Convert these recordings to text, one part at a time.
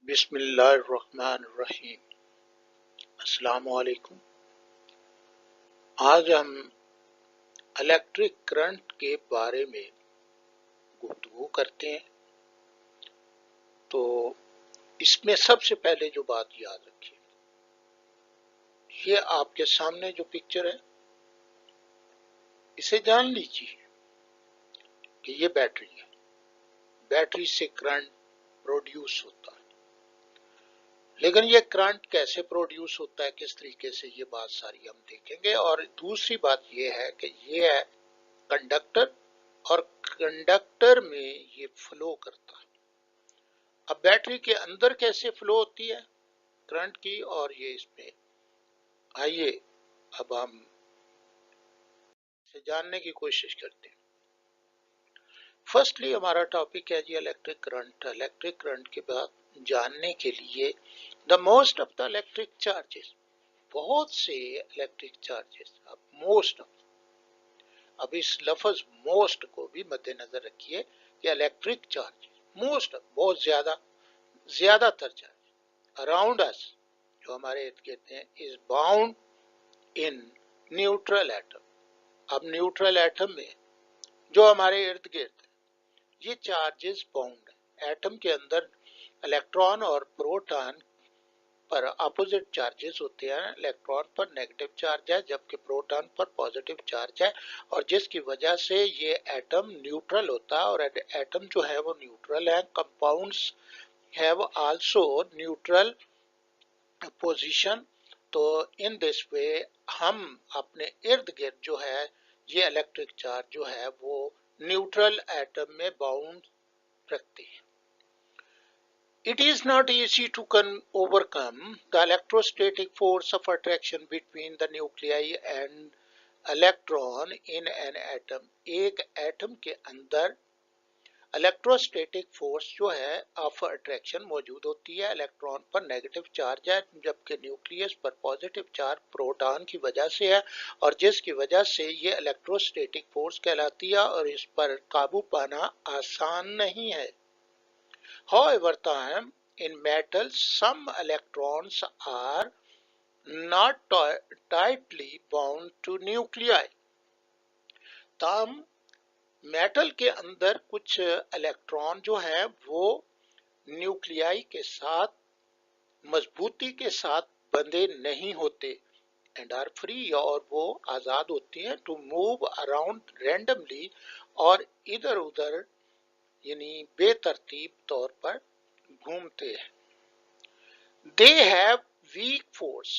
बिस्मिल्लाहिर्रहमानिर्रहीम। अस्सलामु अलैकुम। आज हम इलेक्ट्रिक करंट के बारे में गुफ्तगू करते हैं। तो इसमें सबसे पहले जो बात याद रखिए, ये आपके सामने जो पिक्चर है, इसे जान लीजिए कि ये बैटरी है। बैटरी से करंट प्रोड्यूस होता है, लेकिन ये करंट कैसे प्रोड्यूस होता है, किस तरीके से, ये बात सारी हम देखेंगे। और दूसरी बात ये है कि ये है कंडक्टर, और कंडक्टर में ये फ्लो करता है। अब बैटरी के अंदर कैसे फ्लो होती है करंट की, और ये इसमें आइए अब हम इसे जानने की कोशिश करते हैं। फर्स्टली हमारा टॉपिक है जी इलेक्ट्रिक करंट। इलेक्ट्रिक करंट के बाद जानने के लिए the most of the electric charges, बहुत से इलेक्ट्रिक चार्जेस। अब मोस्ट ऑफ, अब इस लफ्ज मोस्ट को भी मद्देनजर रखिए कि इलेक्ट्रिक चार्जेस मोस्ट, बहुत ज्यादातर चार्ज अराउंड अस, जो हमारे इर्द गिर्द हैं, is bound in neutral atom. अब न्यूट्रल एटम में जो हमारे इर्द गिर्द ये चार्जेस बाउंड है। एटम के अंदर इलेक्ट्रॉन और प्रोटॉन पर अपोजिट चार्जेस होते हैं। इलेक्ट्रॉन पर नेगेटिव चार्ज है, जबकि प्रोटॉन पर पॉजिटिव चार्ज है, और जिसकी वजह से ये एटम न्यूट्रल होता है। और एटम जो है वो न्यूट्रल है। Compounds have also neutral position. तो इन दिस वे हम अपने इर्द गिर्द जो है ये इलेक्ट्रिक चार्ज जो है वो न्यूट्रल एटम में बाउंड रखते हैं। It is not easy to overcome the electrostatic force of attraction between the nuclei and electron in an atom। एक एटम के अंदर इलेक्ट्रोस्टैटिक फोर्स जो है ऑफ अट्रैक्शन मौजूद होती है। इलेक्ट्रॉन पर नेगेटिव चार्ज है, जबकि न्यूक्लियस पर पॉजिटिव चार्ज प्रोटॉन की वजह से है, और जिसकी वजह से ये इलेक्ट्रोस्टैटिक फोर्स कहलाती है, और इस पर काबू पाना आसान नहीं है। However, time in metal some electrons are not tightly bound to nuclei। ताम मेटल के अंदर कुछ इलेक्ट्रॉन जो है वो न्यूक्लियाई के साथ मजबूती के साथ बंधे नहीं होते, एंड आर फ्री, और वो आजाद होती हैं, टू मूव अराउंड रैंडमली, और इधर उधर यानी बेतरतीब तौर पर घूमते हैं। दे हैव वीक फोर्स,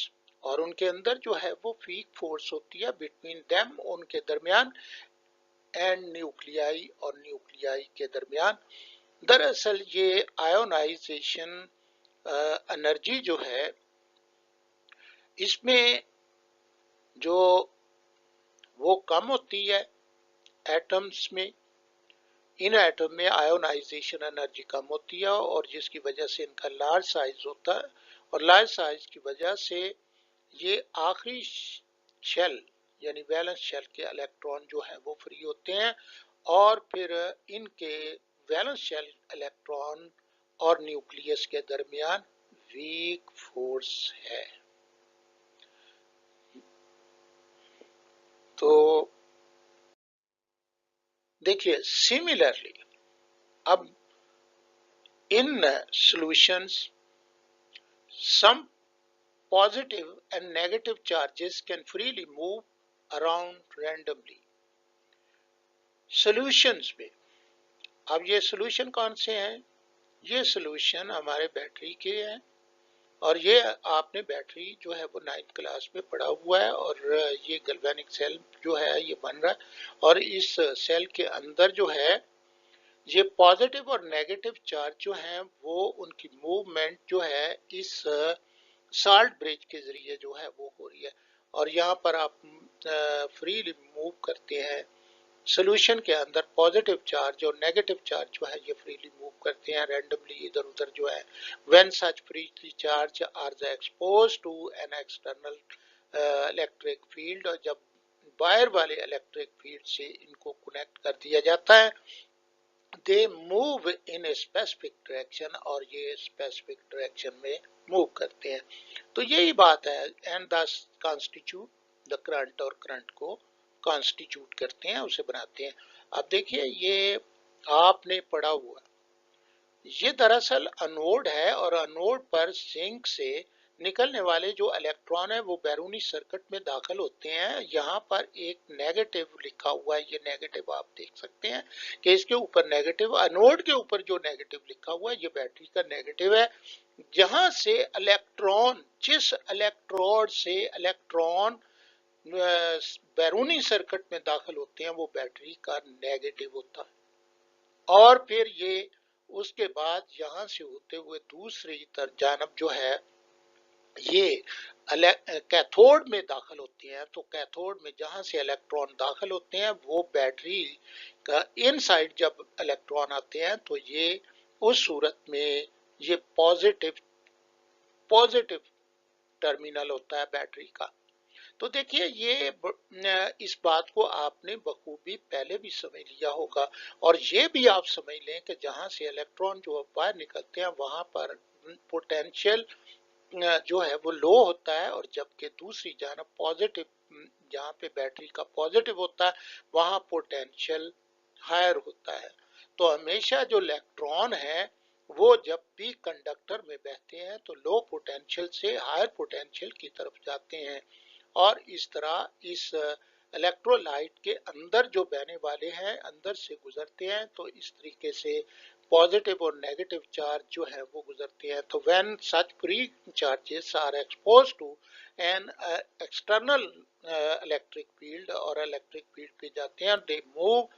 और उनके अंदर जो है वो वीक फोर्स होती है, बिटवीन देम, उनके दरमियान, एंड न्यूक्लियाई, और न्यूक्लियाई के दरमियान। दरअसल ये आयोनाइजेशन एनर्जी जो है, इसमें जो वो कम होती है एटम्स में। इन एटम में आयोनाइजेशन एनर्जी कम होती है, और जिसकी वजह से इनका लार्ज साइज होता है, और लार्ज साइज की वजह से ये आखिरी शेल यानी वैलेंस शेल के इलेक्ट्रॉन जो है वो फ्री होते हैं, और फिर इनके वैलेंस शेल इलेक्ट्रॉन और न्यूक्लियस के दरमियान वीक फोर्स है। तो देखिए सिमिलरली, अब इन solutions some positive and negative charges can freely move around randomly। Solutions में, अब ये सॉल्यूशन कौन से हैं? ये सॉल्यूशन हमारे बैटरी के हैं, और ये आपने बैटरी जो है वो 9th क्लास में पढ़ा हुआ है, और ये गैल्वेनिक सेल जो है ये बन रहा है, और इस सेल के अंदर जो है ये पॉजिटिव और नेगेटिव चार्ज जो हैं वो उनकी मूवमेंट जो है इस साल्ट ब्रिज के जरिए जो है वो हो रही है, और यहाँ पर आप फ्रीली मूव करते हैं। सॉल्यूशन के अंदर पॉजिटिव चार्ज और नेगेटिव चार्ज जो है ये फ्रीली मूव करते हैं रैंडमली इधर उधर जो है। When such freely charge are expose to an external electric field, और जब बाहर वाले इलेक्ट्रिक फील्ड से इनको कनेक्ट कर दिया जाता है, दे move in a specific direction, और ये स्पेसिफिक डायरेक्शन में मूव करते हैं। तो यही बात है, एंड दस कॉन्स्टिट्यूट द करंट, और करंट को कॉन्स्टिट्यूट करते हैं, उसे बनाते हैं। अब देखिए, ये आपने पढ़ा हुआ, ये दरअसल अनोड है, और अनोड पर जिंक से निकलने वाले जो इलेक्ट्रॉन है वो बैरूनी सर्किट में दाखिल होते हैं। यहाँ पर एक नेगेटिव लिखा हुआ है, ये नेगेटिव आप देख सकते हैं कि इसके ऊपर नेगेटिव, अनोड के ऊपर जो नेगेटिव लिखा हुआ है ये बैटरी का नेगेटिव है। जहां से इलेक्ट्रॉन, जिस इलेक्ट्रोड से इलेक्ट्रॉन बैरूनी सर्किट में दाखिल होते हैं वो बैटरी का नेगेटिव होता है। और फिर ये उसके बाद यहां से होते हुए दूसरी जानब जो है ये कैथोड में दाखिल होती हैं। तो कैथोड में जहां से इलेक्ट्रॉन दाखिल होते हैं वो बैटरी का इनसाइड जब इलेक्ट्रॉन आते हैं तो ये उस सूरत में ये पॉजिटिव टर्मिनल होता है बैटरी का। तो देखिए, ये इस बात को आपने बखूबी पहले भी समझ लिया होगा, और ये भी आप समझ लें कि जहां से इलेक्ट्रॉन जो बाहर निकलते हैं वहां पर पोटेंशियल जो है वो लो होता है, और जबकि दूसरी जानब पॉजिटिव, जहाँ पे बैटरी का पॉजिटिव होता है वहां पोटेंशियल हायर होता है। तो हमेशा जो इलेक्ट्रॉन है वो जब भी कंडक्टर में बहते हैं तो लो पोटेंशियल से हायर पोटेंशियल की तरफ जाते हैं, और इस तरह इस इलेक्ट्रोलाइट के अंदर जो बहने वाले हैं अंदर से गुजरते हैं। तो इस तरीके से पॉजिटिव और नेगेटिव चार्ज जो है वो गुजरते हैं। तो when such free charges are expose to an external electric field, और इलेक्ट्रिक फील्ड पे जाते हैं, they move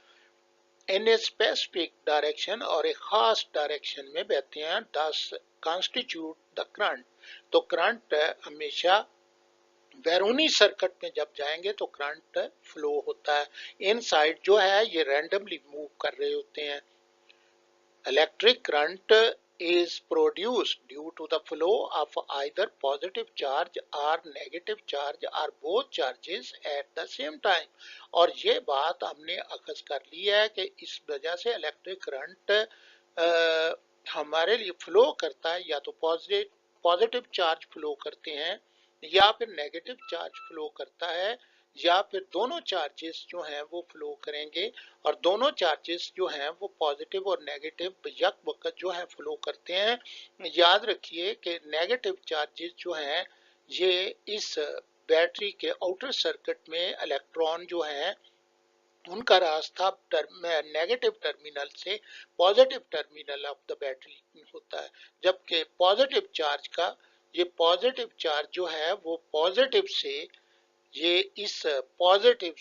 in a specific direction, और एक खास डायरेक्शन में बहते हैं, दस कॉन्स्टिट्यूट द करंट। तो करंट हमेशा बैरूनी सर्किट में जब जाएंगे तो करंट फ्लो होता है। इनसाइड जो है ये रैंडमली मूव कर रहे होते हैं। Electric current is produced due to the flow of either positive charge or negative charge or both charges at the same time। और ये बात हमने अखज़ कर ली है कि इस वजह से इलेक्ट्रिक करंट हमारे लिए फ्लो करता है, या तो पॉजिटिव चार्ज फ्लो करते हैं या फिर नेगेटिव चार्ज फ्लो करता है, या फिर दोनों चार्जेस जो हैं वो फ्लो करेंगे, और दोनों चार्जेस जो हैं वो पॉजिटिव और नेगेटिव यक वक्त जो है फ्लो करते हैं। याद रखिए कि नेगेटिव चार्जेस जो हैं ये इस बैटरी के आउटर सर्किट में इलेक्ट्रॉन जो हैं उनका रास्ता नेगेटिव टर्मिनल से positive terminal of the battery होता है, जबकि पॉजिटिव चार्ज का, ये पॉजिटिव चार्ज जो है वो पॉजिटिव से ये इस पॉजिटिव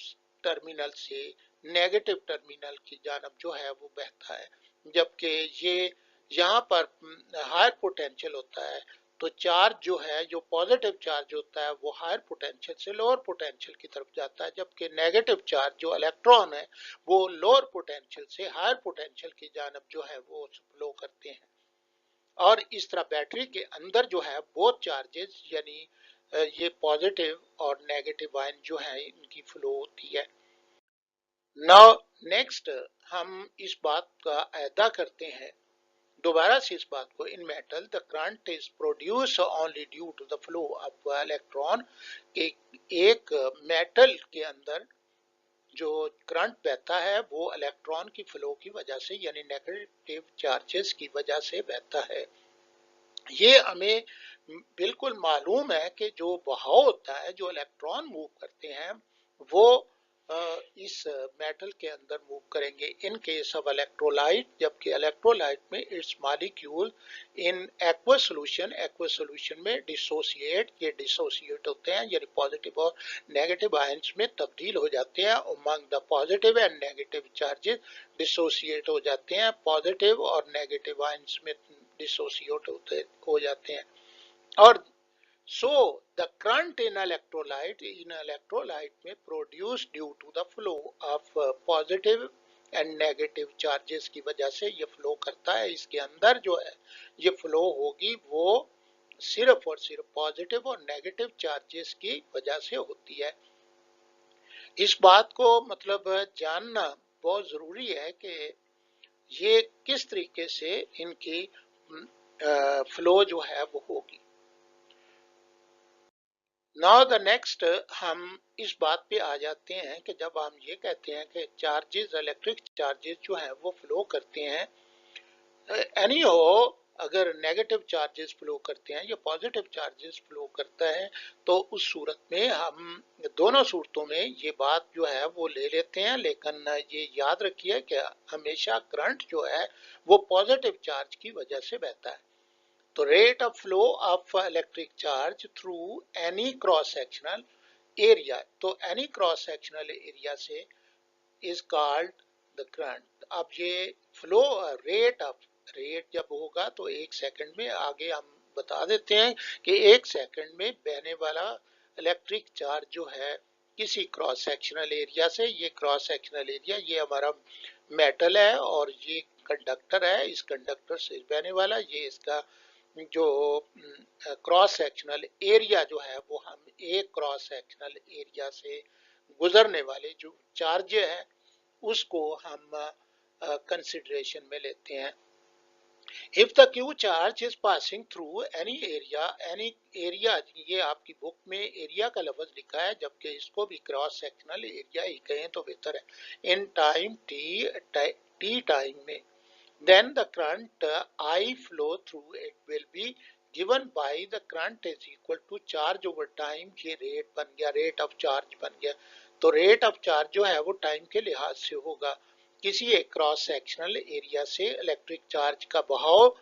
टर्मिनल से नेगेटिव टर्मिनल की जानब जो है वो बहता है। जबकि ये यहाँ पर हायर पोटेंशियल होता है, तो चार्ज जो है, जो पॉजिटिव चार्ज होता है वो हायर पोटेंशियल से लोअर पोटेंशियल की तरफ जाता है, जबकि नेगेटिव चार्ज जो इलेक्ट्रॉन है वो लोअर पोटेंशियल से हायर पोटेंशियल की जानब जो है वो फ्लो करते हैं। और इस तरह बैटरी के अंदर जो है बोथ चार्जेस, यानी ये पॉजिटिव और नेगेटिव आयन जो है इनकी फ्लो होती है। नाउ नेक्स्ट हम इस बात का अदा करते हैं दोबारा से इस बात को, in metal the current is produce only due to the flow of electron. एक मेटल के अंदर जो करंट बहता है वो इलेक्ट्रॉन की फ्लो की वजह से, यानी नेगेटिव चार्जेस की वजह से बहता है। ये हमें बिल्कुल मालूम है कि जो बहाव होता है, जो इलेक्ट्रॉन मूव करते हैं वो इस मेटल के अंदर मूव करेंगे इन केस ऑफ इलेक्ट्रोलाइट, जबकि इलेक्ट्रोलाइट में it's molecule in aqua solution में ये डिसोसिएट होते हैं, यानी पॉजिटिव और नेगेटिव आयंस में तब्दील हो जाते हैं। Among the positive and negative charges dissociate हो जाते हैं, पॉजिटिव और नेगेटिव आयंस में डिसोसिएट हो जाते हैं। और so the current in electrolyte में produce due to the flow of positive and negative charges की वजह से ये फ्लो करता है। इसके अंदर जो है ये फ्लो होगी वो सिर्फ और सिर्फ पॉजिटिव और नेगेटिव चार्जेस की वजह से होती है। इस बात को मतलब जानना बहुत जरूरी है कि ये किस तरीके से इनकी फ्लो जो है वो होगी। नाउ द नेक्स्ट, हम इस बात पे आ जाते हैं कि जब हम ये कहते हैं कि चार्जेस, इलेक्ट्रिक चार्जेस जो है वो फ्लो करते हैं एनी हो, अगर नेगेटिव चार्जेस फ्लो करते हैं या पॉजिटिव चार्जेस फ्लो करता है, तो उस सूरत में हम दोनों सूरतों में ये बात जो है वो ले लेते हैं, लेकिन ये याद रखिए कि हमेशा करंट जो है वो पॉजिटिव चार्ज की वजह से बहता है। तो rate of flow of electric charge through any cross sectional area, तो एनी क्रॉस सेक्शनल एरिया से इज कॉल्ड द करंट। अब ये फ्लो रेट ऑफ, रेट जब होगा तो एक सेकंड में, आगे हम बता देते हैं कि एक सेकंड में बहने वाला इलेक्ट्रिक चार्ज जो है किसी क्रॉस सेक्शनल एरिया से, ये क्रॉस सेक्शनल एरिया ये हमारा मेटल है और ये कंडक्टर है, इस कंडक्टर से बहने वाला ये इसका जो क्रॉस सेक्शनल एरिया जो है वो हम एक क्रॉस सेक्शनल एरिया से गुजरने वाले जो चार्ज है उसको हम कंसिडरेशन में लेते हैं। If the Q charge is passing through any area, ये आपकी बुक में एरिया का लफ्ज लिखा है जबकि इसको भी क्रॉस सेक्शनल एरिया ही कहें तो बेहतर है। इन टाइम टी टाइम में, then the current I flow through it will be given by the current is equal to charge over time। ये रेट बन गया, रेट ऑफ चार्ज बन गया। तो रेट ऑफ चार्ज जो है वो टाइम के लिहाज से होगा, किसी एक क्रॉस सेक्शनल एरिया से इलेक्ट्रिक चार्ज का बहाव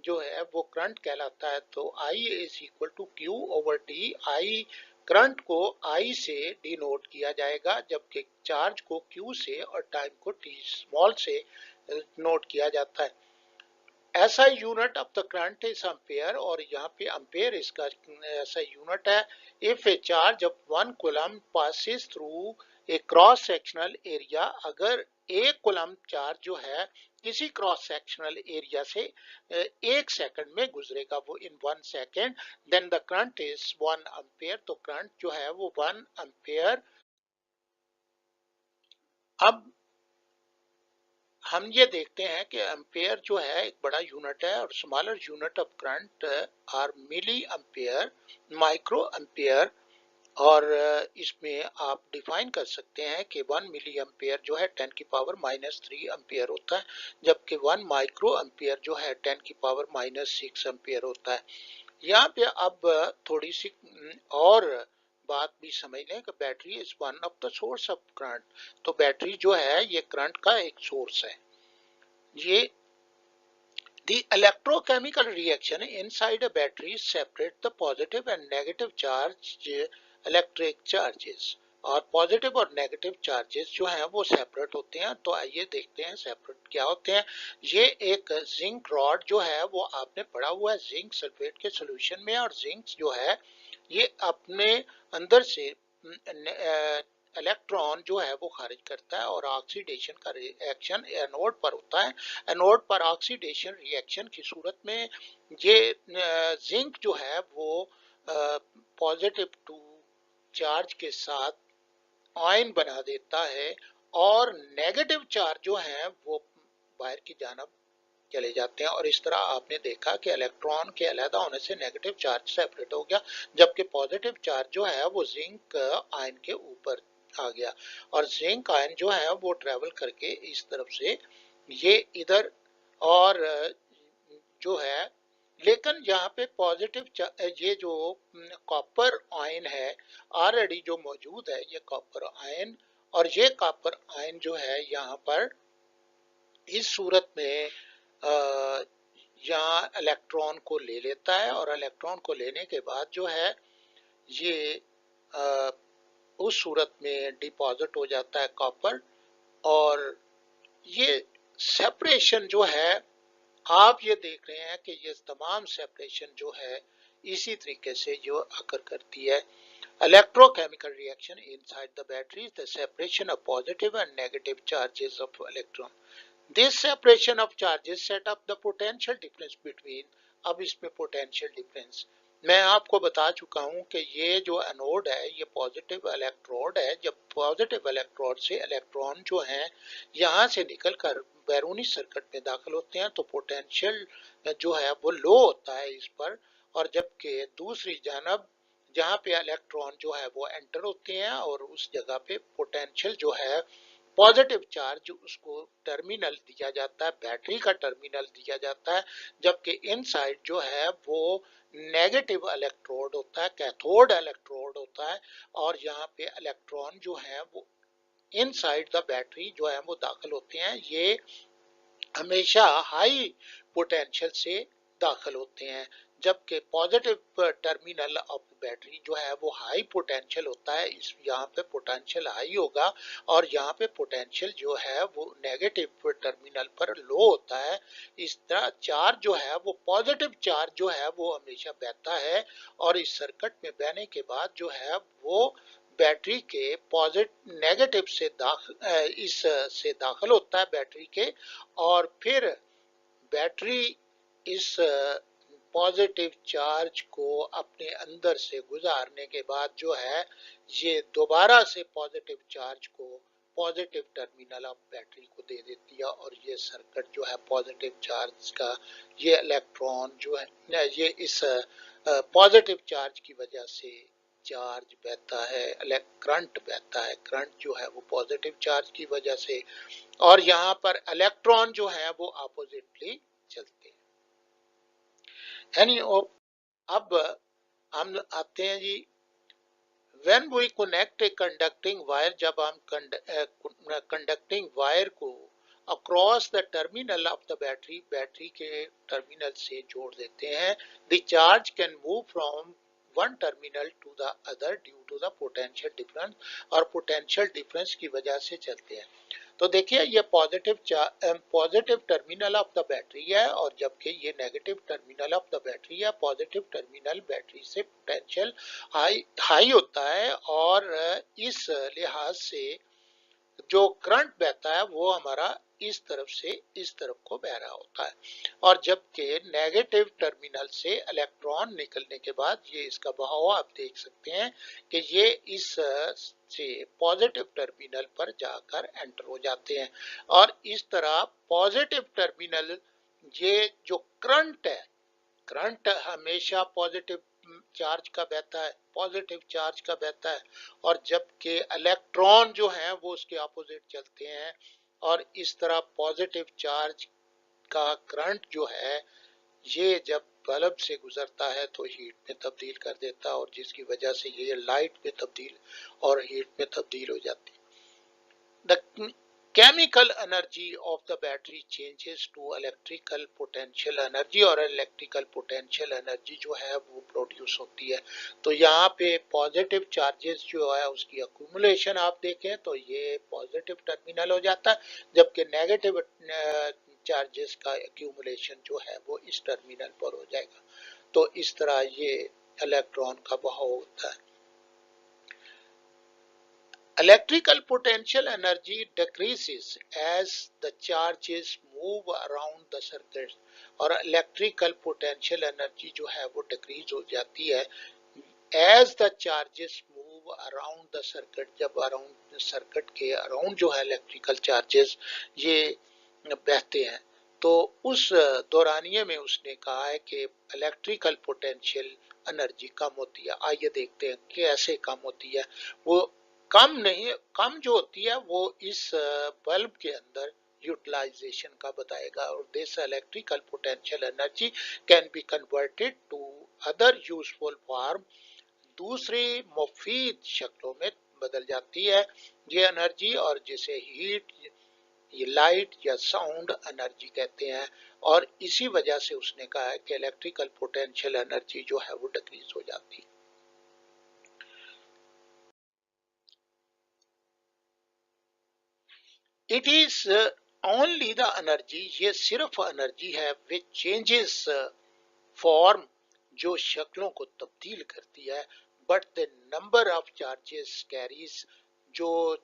जो है वो करंट कहलाता है। तो I is equal to Q over T, I current को I से डिनोट किया जाएगा जबकि चार्ज को Q से और टाइम को T स्मॉल से नोट किया जाता है। ऐसा unit of the current is ampere, और यहाँ पे एम्पेयर इसका ऐसा यूनिट है। If A charge of 1 coulomb passes through a cross sectional area, अगर एक कूलम चार्ज जो है किसी क्रॉस सेक्शनल एरिया से एक सेकंड में गुजरेगा, वो in 1 second, then the current is 1 ampere. तो करंट जो है वो 1 एम्पेयर। अब हम ये देखते हैं कि एम्पेयर जो है एक बड़ा यूनिट है और smaller unit of current are milli ampere, micro ampere. और इसमें आप डिफाइन कर सकते हैं कि 1 मिली एम्पेयर जो है 10 की पावर -3 एम्पेयर होता है, जबकि 1 माइक्रो एम्पेयर जो है 10 की पावर -6 एम्पेयर होता है। यहाँ पे अब थोड़ी सी और बात भी समझ लें कि battery is one of the source of current. तो बैटरी जो है ये करंट का एक सोर्स है। ये the electrochemical reaction inside a battery separate the positive and negative charge electric charges, और पॉजिटिव और नेगेटिव चार्जेस जो हैं वो सेपरेट होते हैं। तो आइए देखते हैं सेपरेट क्या होते हैं। ये एक जिंक रॉड जो है वो आपने पढ़ा हुआ है जिंक सल्फेट के सॉल्यूशन में, और जिंक जो है ये अपने अंदर से इलेक्ट्रॉन जो है वो खारिज करता है और ऑक्सीडेशन का रिएक्शन एनोड पर होता है। एनोड पर ऑक्सीडेशन रिएक्शन की सूरत में ये जिंक जो है वो पॉजिटिव टू चार्ज के साथ आयन बना देता है और नेगेटिव चार्ज जो है वो बाहर की जानब चले जाते हैं, और इस तरह आपने देखा कि इलेक्ट्रॉन के अलग होने से नेगेटिव चार्ज सेपरेट हो गया, जबकि पॉजिटिव चार्ज जो है वो जिंक आयन के ऊपर आ गया, और जिंक आयन जो है वो ट्रेवल करके इस तरफ से ये इधर और जो है, लेकिन यहाँ पे पॉजिटिव ये जो कॉपर आयन है ऑलरेडी जो मौजूद है, ये कॉपर आयन, और ये कॉपर आयन जो है यहाँ पर इस सूरत में यहाँ इलेक्ट्रॉन को ले लेता है, और इलेक्ट्रॉन को लेने के बाद जो है ये उस सूरत में डिपॉजिट हो जाता है कॉपर, और ये सेपरेशन जो है आप ये देख रहे हैं कि ये तमाम सेपरेशन जो है इसी तरीके से जो अकर करती है। Electrochemical reaction inside the battery is the separation of positive and negative charges of electron. This separation of charges set up the potential difference between, अब इसमें potential difference मैं आपको बता चुका हूं कि ये जो एनोड है ये पॉजिटिव इलेक्ट्रोड है। जब पॉजिटिव इलेक्ट्रोड से इलेक्ट्रॉन जो हैं यहाँ से निकलकर बैरूनी सर्किट में दाखिल होते हैं तो पोटेंशियल जो है वो लो होता है इस पर, और जबकि दूसरी जानब जहाँ पे इलेक्ट्रॉन जो है वो एंटर होते हैं और उस जगह पे पोटेंशियल जो है पॉजिटिव चार्ज उसको टर्मिनल दिया जाता है, बैटरी का टर्मिनल दिया जाता है, जबकि इनसाइड जो है वो नेगेटिव इलेक्ट्रोड होता है, कैथोड इलेक्ट्रोड होता है, और यहाँ पे इलेक्ट्रॉन जो है वो इनसाइड द बैटरी जो है वो दाखिल होते हैं। ये हमेशा हाई पोटेंशियल से दाखिल होते हैं, जबकि पॉजिटिव टर्मिनल ऑफ बैटरी जो है वो हाई पोटेंशियल होता है। इस यहाँ पे पोटेंशियल हाई होगा और यहाँ पे पोटेंशियल जो है वो नेगेटिव टर्मिनल पर लो होता है। इस तरह चार्ज जो है वो पॉजिटिव चार्ज जो है वो हमेशा बहता है, और इस सर्किट में बहने के बाद जो है वो बैटरी के पॉजिटिव नेगेटिव से इस से दाखिल होता है बैटरी के, और फिर बैटरी इस पॉजिटिव चार्ज को अपने अंदर से गुजारने के बाद जो है ये दोबारा से पॉजिटिव चार्ज को पॉजिटिव टर्मिनल ऑफ बैटरी को दे देती है, और ये सर्किट जो है पॉजिटिव चार्ज का, ये इलेक्ट्रॉन जो है ये इस पॉजिटिव चार्ज की वजह से चार्ज बहता है, करंट बहता है। करंट जो है वो पॉजिटिव चार्ज की वजह से, और यहाँ पर इलेक्ट्रॉन जो है वो अपोजिटली चलते हैं। यानी अब हम आते हैं जी, when we connect a conducting wire, जब हम कंडक्टिंग वायर को across the terminal of the battery, battery के टर्मिनल से जोड़ देते हैं, the charge can move from one terminal to the other due to the potential difference, और potential difference की वजह से चलते हैं। तो देखिए ये positive terminal of the battery है, और जबकि ये negative terminal of the battery है। पॉजिटिव टर्मिनल बैटरी से पोटेंशियल हाई हाई होता है, और इस लिहाज से जो करंट बहता है वो हमारा इस तरफ से इस तरफ को बह रहा होता है, और जबकि नेगेटिव टर्मिनल से इलेक्ट्रॉन निकलने के बाद ये इसका बहाव आप देख सकते हैं कि ये इस से पॉजिटिव टर्मिनल पर जाकर एंटर हो जाते हैं, और इस तरह पॉजिटिव टर्मिनल ये जो करंट है, करंट हमेशा पॉजिटिव चार्ज का बहता है, पॉजिटिव चार्ज का बहता है, और जबकि इलेक्ट्रॉन जो हैं वो उसके अपोजिट चलते हैं, और इस तरह पॉजिटिव चार्ज का करंट जो है ये जब बल्ब से गुजरता है तो हीट में तब्दील कर देता है, और जिसकी वजह से ये लाइट में तब्दील और हीट में तब्दील हो जाती है। The chemical energy of the battery changes to electrical potential energy, और electrical potential energy जो है वो प्रोड्यूस होती है। तो यहाँ पे पॉजिटिव चार्जेस जो है उसकी अक्यूमुलेशन आप देखें तो ये पॉजिटिव टर्मिनल हो जाता है, जबकि नेगेटिव चार्जेस का अक्यूमुलेशन जो है वो इस टर्मिनल पर हो जाएगा। तो इस तरह ये इलेक्ट्रॉन का बहाव होता है। Electrical potential energy decreases as the charges move around the circuit, और electrical potential energy जो है वो decrease हो जाती है as the charges move around the circuit, जब around circuit के around जो है electrical charges ये बहते हैं। तो उस दौरानिये में उसने कहा है कि इलेक्ट्रिकल पोटेंशियल एनर्जी कम होती है। आइए देखते हैं कि कैसे कम होती है। वो कम नहीं, कम जो होती है वो इस बल्ब के अंदर यूटिलाइजेशन का बताएगा, और this electrical potential energy can be converted to other useful form, दूसरी मुफीद शक्लों में बदल जाती है ये एनर्जी, और जिसे हीट, ये लाइट या साउंड एनर्जी कहते हैं। और इसी वजह से उसने कहा है कि इलेक्ट्रिकल पोटेंशियल एनर्जी जो है वो डिक्रीज हो जाती है। It is only the energy, ये सिर्फ एनर्जी है विच चेंजेस फॉर्म, जो शक्लों को तब्दील करती है, but the number of charges carries, जो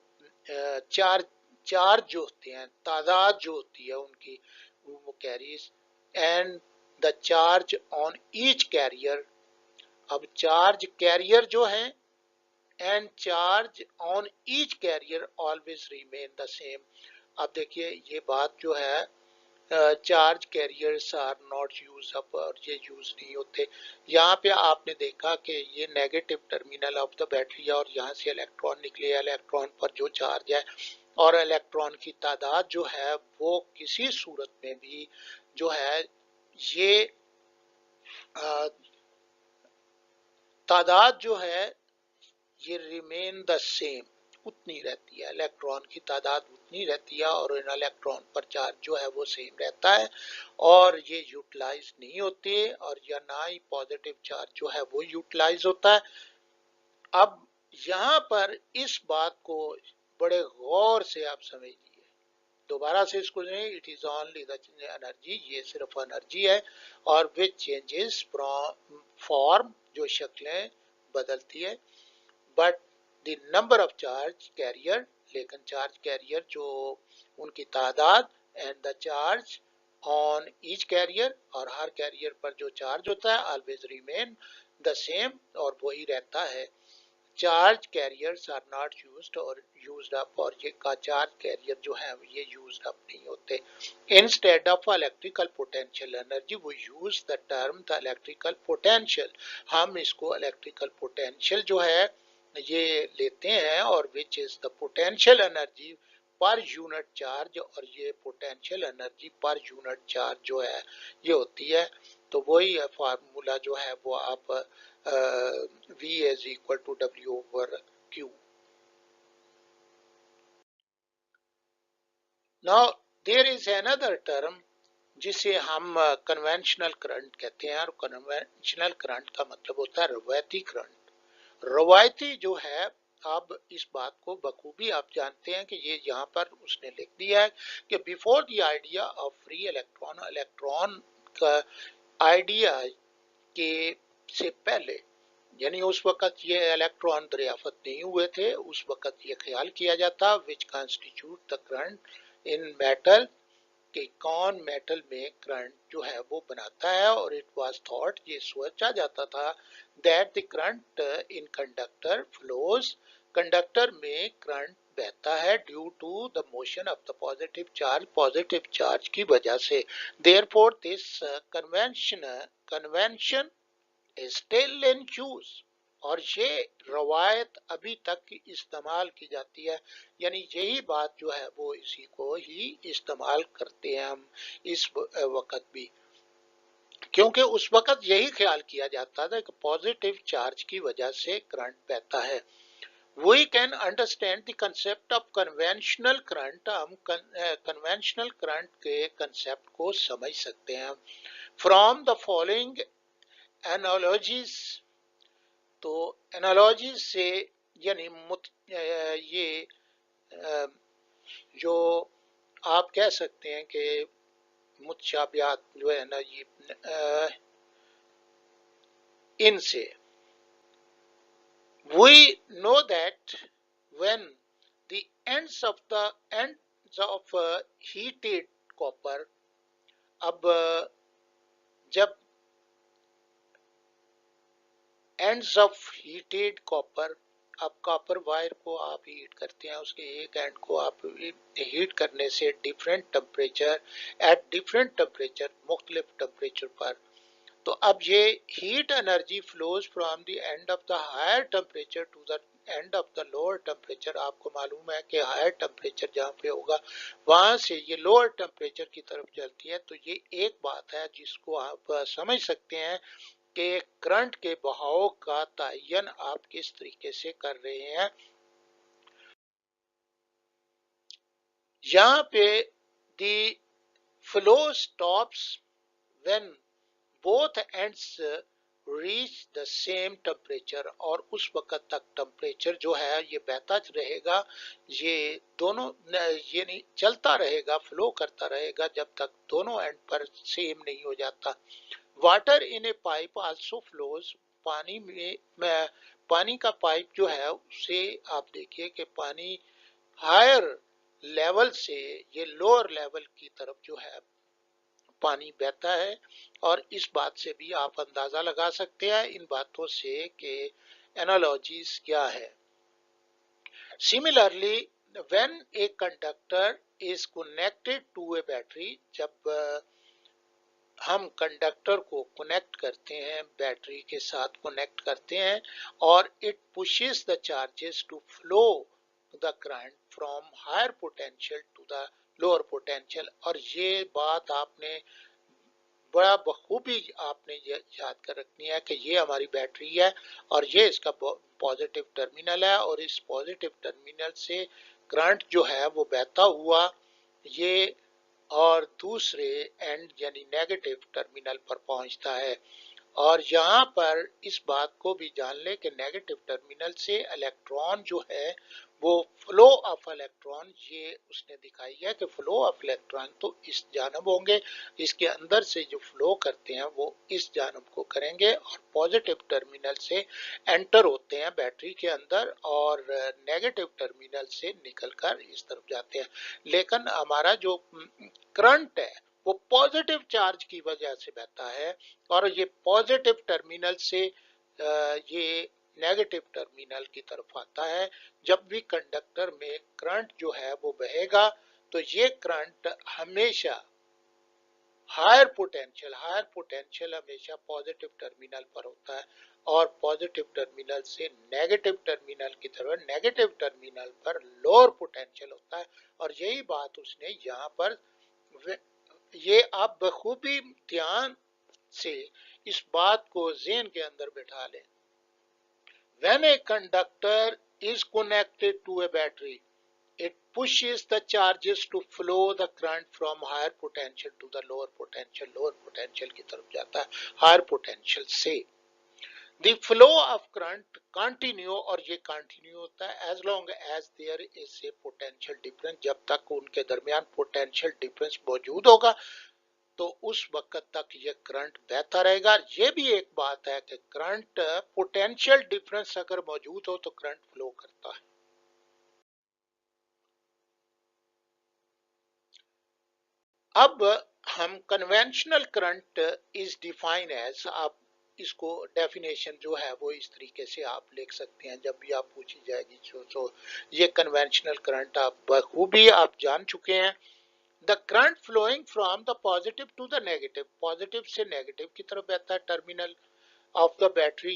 चार्ज चार्ज जो होते हैं, तादाद जो होती है उनकी वो carries, and the charge on each carrier अब चार्ज कैरियर जो है and charge on each carrier always remain the same. अब देखिए ये बात जो है, charge carriers are not use up, और ये यूज नहीं होते। यहाँ पे आपने देखा कि ये negative terminal of the battery है और यहाँ से इलेक्ट्रॉन निकले, इलेक्ट्रॉन पर जो चार्ज है और इलेक्ट्रॉन की तादाद जो है वो किसी सूरत में भी जो है ये तादाद जो है ये रिमेन द सेम, उतनी रहती है, इलेक्ट्रॉन की तादाद उतनी रहती है और इन इलेक्ट्रॉन पर चार्ज जो है वो सेम रहता है और ये यूटिलाइज नहीं होते, और या ना ही पॉजिटिव चार्ज जो है वो यूटिलाइज होता है। अब यहाँ पर इस बात को बड़े गौर से आप समझिए, दोबारा से इसको नहीं, it is only the energy, ये सिर्फ एनर्जी है, और विच चेंजेस फ्रॉम फॉर्म, जो शक्लें बदलती है, but the number of charge carrier, लेकिन चार्ज कैरियर जो उनकी तादाद and the charge on each carrier, और हर कैरियर पर जो चार्ज होता है ऑलवेज रिमेन द सेम, और वही रहता है। Charge carriers are not used और यूज्ड अप, और ये का चार्ज कैरियर जो है ये यूज्ड अप नहीं होते। Instead of electrical potential energy वो use the term the electrical potential, हम इसको इलेक्ट्रिकल पोटेंशियल जो है ये लेते हैं, और which is the potential energy per unit charge, और ये potential energy per unit charge जो है ये होती है। तो वही फार्मूला जो है वो आप V is equal to W over Q. Now there is another term जिसे हम कन्वेंशनल करंट कहते हैं, और कन्वेंशनल करंट का मतलब होता है रवायती करंट। रवायती जो है, अब इस बात को बखूबी आप जानते हैं कि ये यहाँ पर उसने लिख दिया है कि before the idea of free electron, electron का आइडिया के से पहले, यानी उस वक़्त ये इलेक्ट्रॉन दरियाफत नहीं हुए थे, उस वक़्त ये ख्याल किया जाता which constitute the current in metal, कि कौन मेटल में करंट जो है वो बनाता है, और इट वाज थॉट, ये सोचा जाता था that the current in conductor flows, conductor में करंट बहता है due to the motion of the positive charge की वजह से। Therefore this convention still in use, और ये रवायत अभी तक इस्तेमाल की जाती है, यानी यही बात जो है वो इसी को ही इस्तेमाल करते हैं हम इस वक्त भी, क्योंकि उस वक्त यही ख्याल किया जाता था कि पॉजिटिव चार्ज की वजह से करंट बहता है। We can understand the concept of conventional current, हम कन्वेंशनल करंट के कंसेप्ट को समझ सकते हैं फ्रॉम द फॉलोइंग एनालॉजीज। तो एनालॉजी से यानी ये जो आप कह सकते हैं कि मुतशाबियात जो है ना, ये इनसे we know that when the ends of heated copper, अब जब एंड्स ऑफ हीटेड कॉपर, अब कॉपर वायर को आप हीट करते हैं, उसके एक एंड को आप हीट करने से different temperature, at different temperature, मुख्तलिफ टेम्परेचर पर, तो अब ये heat energy flows from the end of the higher temperature to the end of the lower temperature. आपको मालूम है कि हायर टेम्परेचर जहाँ पे होगा वहां से ये लोअर टेम्परेचर की तरफ चलती है। तो ये एक बात है जिसको आप समझ सकते हैं कि करंट के बहाव का तयन आप किस तरीके से कर रहे हैं। यहाँ पे the flow stops when both ends reach the same temperature, और उस वक्त तक टेम्परेचर जो है ये बहता रहेगा, ये दोनों ये नहीं चलता रहेगा, फ्लो करता रहेगा जब तक दोनों एंड पर सेम नहीं हो जाता। Water in A pipe also flows, पानी में पानी का पाइप जो है उससे आप देखिए कि पानी हायर लेवल से ये लोअर लेवल की तरफ जो है पानी बहता है। और इस बात से भी आप अंदाजा लगा सकते हैं इन बातों से कि एनालॉजीज क्या है। Similarly, when a conductor is connected to a battery, जब हम कंडक्टर को कनेक्ट करते हैं, बैटरी के साथ कनेक्ट करते हैं, और it pushes the charges to flow the current from higher potential to the lower potential. और ये बात आपने बड़ा बखूबी आपने ये याद कर रखनी है कि ये हमारी बैटरी है और ये इसका पॉजिटिव टर्मिनल है, और इस पॉजिटिव टर्मिनल से करंट जो है वो बहता हुआ ये और दूसरे एंड यानी नेगेटिव टर्मिनल पर पहुंचता है। और यहाँ पर इस बात को भी जान लें कि नेगेटिव टर्मिनल से इलेक्ट्रॉन जो है वो फ्लो ऑफ इलेक्ट्रॉन, ये उसने दिखाई है कि फ्लो ऑफ इलेक्ट्रॉन तो इस जानब होंगे, इसके अंदर से जो फ्लो करते हैं वो इस जानब को करेंगे, और पॉजिटिव टर्मिनल से एंटर होते हैं बैटरी के अंदर और नेगेटिव टर्मिनल से निकलकर इस तरफ जाते हैं। लेकिन हमारा जो करंट है वो पॉजिटिव चार्ज की वजह से बहता है, और ये पॉजिटिव टर्मिनल से ये नेगेटिव टर्मिनल की तरफ आता है। जब भी कंडक्टर में करंट जो है वो बहेगा तो ये करंट हमेशा हायर पोटेंशियल हमेशा पॉजिटिव टर्मिनल पर होता है, और पॉजिटिव टर्मिनल से नेगेटिव टर्मिनल की तरफ, नेगेटिव टर्मिनल पर लोअर पोटेंशियल होता है। और यही बात उसने यहाँ पर, ये आप बखूबी ध्यान से इस बात को ज़हन के अंदर बैठा लें। When a conductor is connected to a battery, it pushes the charges to flow the current from higher potential to the lower potential की तरफ जाता है, higher potential से। The flow of current continue, और ये कंटिन्यू होता है as long as there is a potential difference, जब तक उनके दरमियान potential difference मौजूद होगा तो उस वक्त तक ये करंट बहता रहेगा। ये भी एक बात है कि करंट पोटेंशियल डिफरेंस अगर मौजूद हो तो करंट फ्लो करता है। अब हम conventional current is define as, आप इसको डेफिनेशन जो है वो इस तरीके से आप लिख सकते हैं जब भी आप पूछी जाएगी। तो ये कन्वेंशनल करंट आप बखूबी आप जान चुके हैं। The current flowing from the positive to the negative, positive से negative की तरफ बहता है terminal of the battery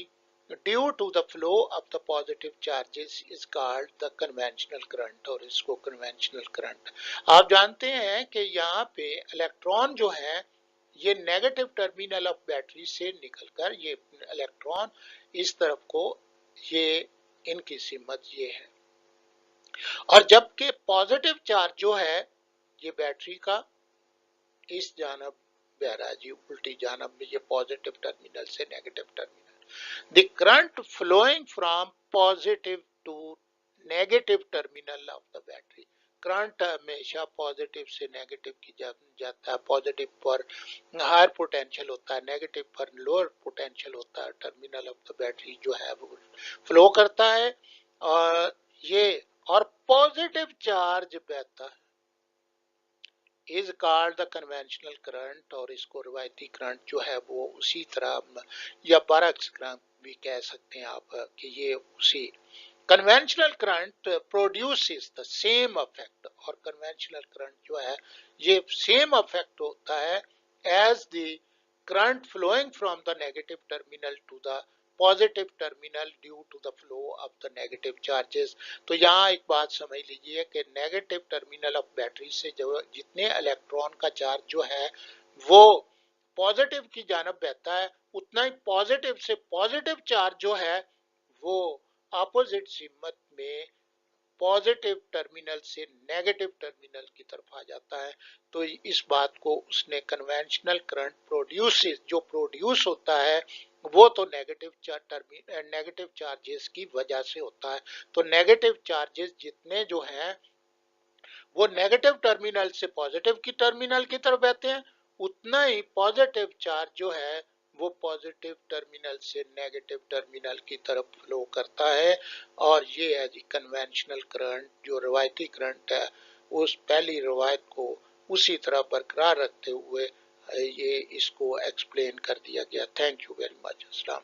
due to the flow of the positive charges is called the conventional current, और इसको conventional current। आप जानते हैं कि यहाँ पे इलेक्ट्रॉन जो है ये नेगेटिव टर्मिनल ऑफ बैटरी से निकलकर ये इलेक्ट्रॉन इस तरफ को, ये इनकी सिमत ये है, और जबकि पॉजिटिव चार्ज जो है ये बैटरी का इस जानब बह रहा है जी, उल्टी जानब में, ये पॉजिटिव टर्मिनल से negative terminal. The current flowing from positive to negative terminal of the battery, current हमेशा पॉजिटिव से नेगेटिव की जाता है। पॉजिटिव पर हायर पोटेंशियल होता है, नेगेटिव पर लोअर पोटेंशियल होता है, टर्मिनल ऑफ द बैटरी जो है वो फ्लो करता है, और ये और पॉजिटिव चार्ज बहता है is called the conventional current, और इसको रिवायती करंट जो है वो उसी तरह या बरक्स करंट भी कह सकते हैं आप कि ये उसी conventional current produces the same effect, और कन्वेंशनल करंट जो है ये सेम इफेक्ट होता है as the current flowing from the negative terminal to the positive terminal due to the flow of the negative charges. तो यहाँ एक बात समझ लीजिए कि नेगेटिव टर्मिनल ऑफ बैटरी से जो जितने इलेक्ट्रॉन का चार्ज जो है वो पॉजिटिव की जानब बहता है, उतना ही पॉजिटिव से पॉजिटिव चार्ज जो है वो ऑपोजिट सिमत में पॉजिटिव टर्मिनल से नेगेटिव टर्मिनल की तरफ आ जाता है। तो इस बात को उसने कन्वेंशनल करंट जो प्रोड्यूस होता है वो तो नेगेटिव चार्जेस की वजह से होता है। तो नेगेटिव चार्जेस जितने जो हैं वो नेगेटिव टर्मिनल से पॉजिटिव की टर्मिनल की तरफ बहते हैं, उतना ही पॉजिटिव चार्ज जो है वो पॉजिटिव टर्मिनल से नेगेटिव टर्मिनल की तरफ फ्लो करता है। और ये है जी कन्वेंशनल करंट, जो रवायती करंट है उस पहली रवायत को उसी तरह बरकरार रखते हुए ये इसको एक्सप्लेन कर दिया गया। Thank you very much. अस्सलाम।